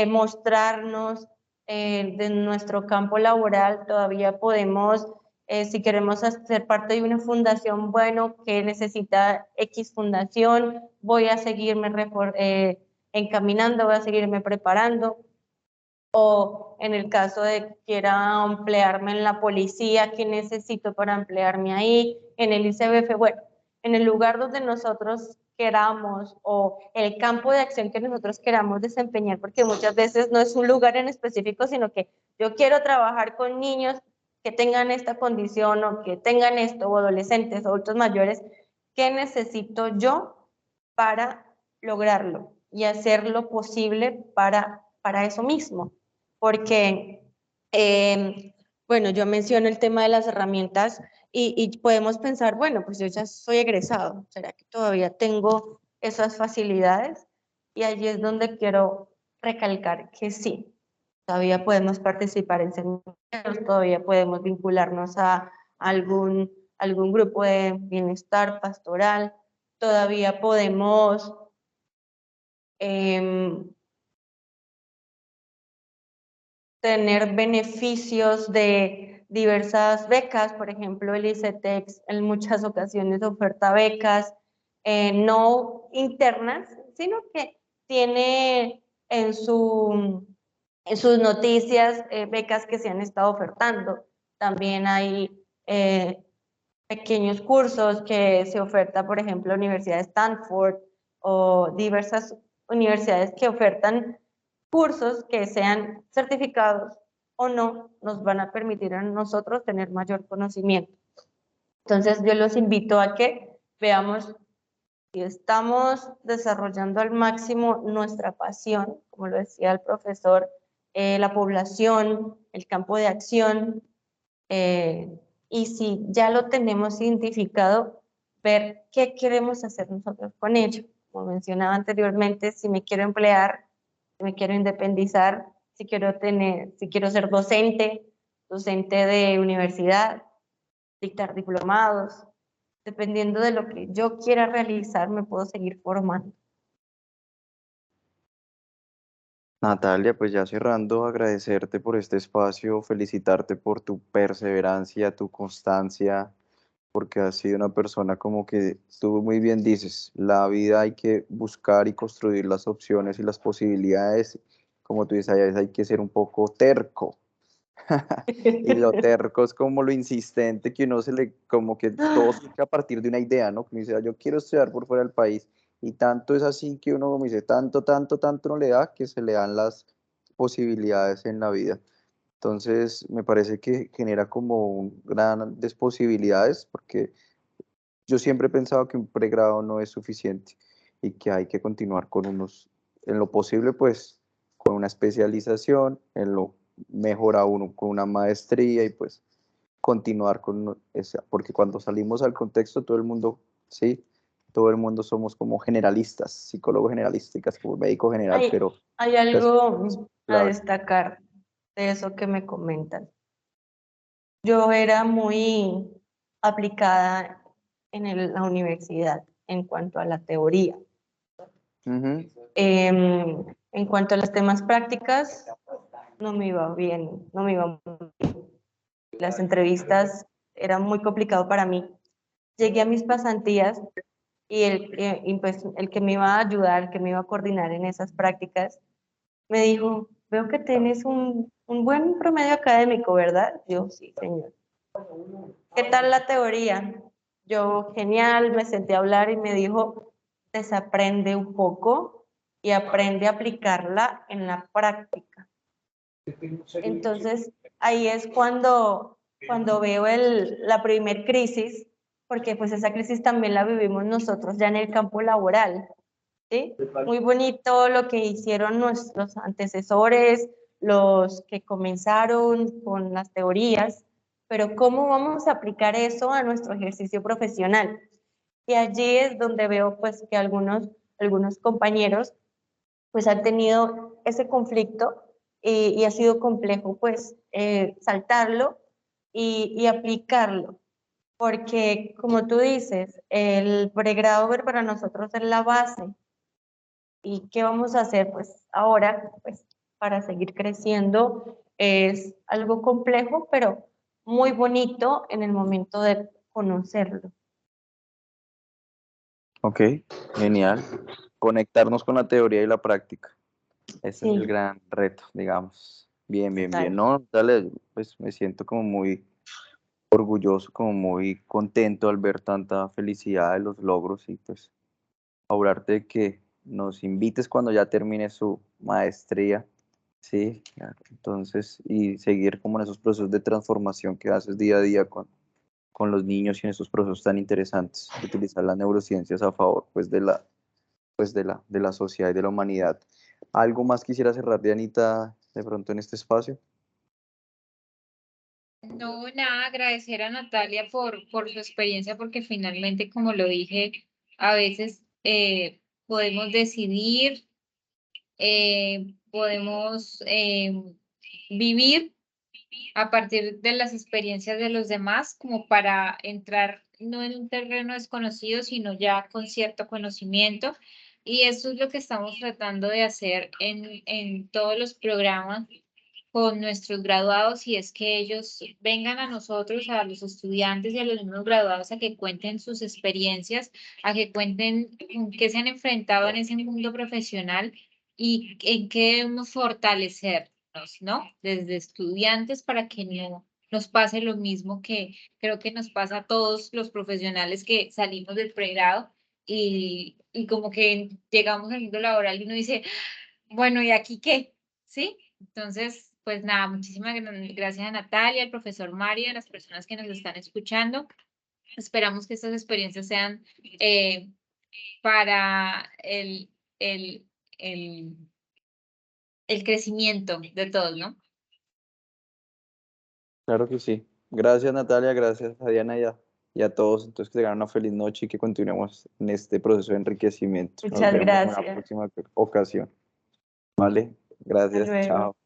mostrarnos de nuestro campo laboral, todavía podemos, si queremos hacer parte de una fundación, bueno, que necesita X fundación, voy a seguirme encaminando, voy a seguirme preparando. O en el caso de que quiera emplearme en la policía, ¿qué necesito para emplearme ahí? En el ICBF, bueno, en el lugar donde nosotros queramos o el campo de acción que nosotros queramos desempeñar, porque muchas veces no es un lugar en específico, sino que yo quiero trabajar con niños que tengan esta condición o que tengan esto, o adolescentes o adultos mayores, ¿qué necesito yo para lograrlo y hacer lo posible para eso mismo? Porque, bueno, yo menciono el tema de las herramientas y podemos pensar, bueno, pues yo ya soy egresado, ¿será que todavía tengo esas facilidades? Y allí es donde quiero recalcar que sí, todavía podemos participar en seminarios, todavía podemos vincularnos a algún grupo de bienestar pastoral, todavía podemos tener beneficios de diversas becas, por ejemplo, el ICETEX en muchas ocasiones oferta becas no internas, sino que tiene en sus noticias becas que se han estado ofertando. También hay pequeños cursos que se oferta, por ejemplo, la Universidad de Stanford o diversas universidades que ofertan cursos que sean certificados o no, nos van a permitir a nosotros tener mayor conocimiento. Entonces, yo los invito a que veamos si estamos desarrollando al máximo nuestra pasión, como lo decía el profesor, la población, el campo de acción, y si ya lo tenemos identificado, ver qué queremos hacer nosotros con ello. Como mencionaba anteriormente, si me quiero emplear, si me quiero independizar, si quiero ser docente de universidad, dictar diplomados, dependiendo de lo que yo quiera realizar, me puedo seguir formando. Natalia, pues ya cerrando, agradecerte por este espacio, felicitarte por tu perseverancia, tu constancia, porque has sido una persona como que tú muy bien dices, la vida hay que buscar y construir las opciones y las posibilidades, como tú dices, hay que ser un poco terco. Y lo terco es como lo insistente que uno como que todo surge a partir de una idea, ¿no? Que uno dice, "Ah, yo quiero estudiar por fuera del país", y tanto es así que uno como dice, tanto, tanto, tanto no le da, que se le dan las posibilidades en la vida. Entonces, me parece que genera como grandes posibilidades, porque yo siempre he pensado que un pregrado no es suficiente y que hay que continuar con en lo posible, pues, con una especialización, en lo mejor aún con una maestría y pues continuar con esa, porque cuando salimos al contexto todo el mundo, sí, todo el mundo somos como generalistas, psicólogos generalistas, como médico general, pero Hay algo a claro. destacar de eso que me comentan. Yo era muy aplicada en la universidad en cuanto a la teoría. Ujú. En cuanto a las temas prácticas, no me iba bien, no me iba muy bien. Las entrevistas eran muy complicado para mí. Llegué a mis pasantías y pues, el que me iba a ayudar, el que me iba a coordinar en esas prácticas, me dijo, veo que tienes un buen promedio académico, ¿verdad? Yo, sí, señor. ¿Qué tal la teoría? Yo, genial, me senté a hablar y me dijo, desaprende un poco y aprende a aplicarla en la práctica. Entonces, ahí es cuando veo la primer crisis, porque pues esa crisis también la vivimos nosotros ya en el campo laboral, ¿sí? Muy bonito lo que hicieron nuestros antecesores, los que comenzaron con las teorías, pero ¿cómo vamos a aplicar eso a nuestro ejercicio profesional? Y allí es donde veo pues que algunos compañeros pues han tenido ese conflicto y ha sido complejo pues saltarlo y aplicarlo, porque como tú dices, el pregrado para nosotros es la base. ¿Y qué vamos a hacer pues ahora pues para seguir creciendo? Es algo complejo, pero muy bonito en el momento de conocerlo. Ok, genial. Conectarnos con la teoría y la práctica. Ese es el Sí, gran reto, digamos. Bien, bien, bien. total. No, dale, pues me siento como muy orgulloso, como muy contento al ver tanta felicidad de los logros y pues augurarte de que nos invites cuando ya termine su maestría, ¿sí? Entonces, y seguir como en esos procesos de transformación que haces día a día con los niños y en esos procesos tan interesantes, de utilizar las neurociencias a favor pues de la sociedad y de la humanidad. ¿Algo más quisiera cerrar, Dianita, de pronto en este espacio? No, nada, agradecer a Natalia por su experiencia, porque finalmente, como lo dije, a veces podemos decidir, podemos vivir a partir de las experiencias de los demás, como para entrar no en un terreno desconocido, sino ya con cierto conocimiento. Y eso es lo que estamos tratando de hacer en todos los programas con nuestros graduados, y es que ellos vengan a nosotros, a los estudiantes y a los mismos graduados, a que cuenten sus experiencias, a que cuenten con qué se han enfrentado en ese mundo profesional y en qué debemos fortalecernos, ¿no? Desde estudiantes, para que no nos pase lo mismo que creo que nos pasa a todos los profesionales que salimos del pregrado y como que llegamos al mundo laboral y uno dice, bueno, ¿y aquí qué? ¿Sí? Entonces, pues nada, muchísimas gracias a Natalia, al profesor Mario, a las personas que nos están escuchando. Esperamos que estas experiencias sean para el, el, el crecimiento de todos, ¿no? Claro que sí. Gracias, Natalia, gracias a Diana y a todos. Entonces, que tengan una feliz noche y que continuemos en este proceso de enriquecimiento. Nos Muchas vemos en una gracias. próxima ocasión. ¿Vale? Hasta Gracias, luego. chao.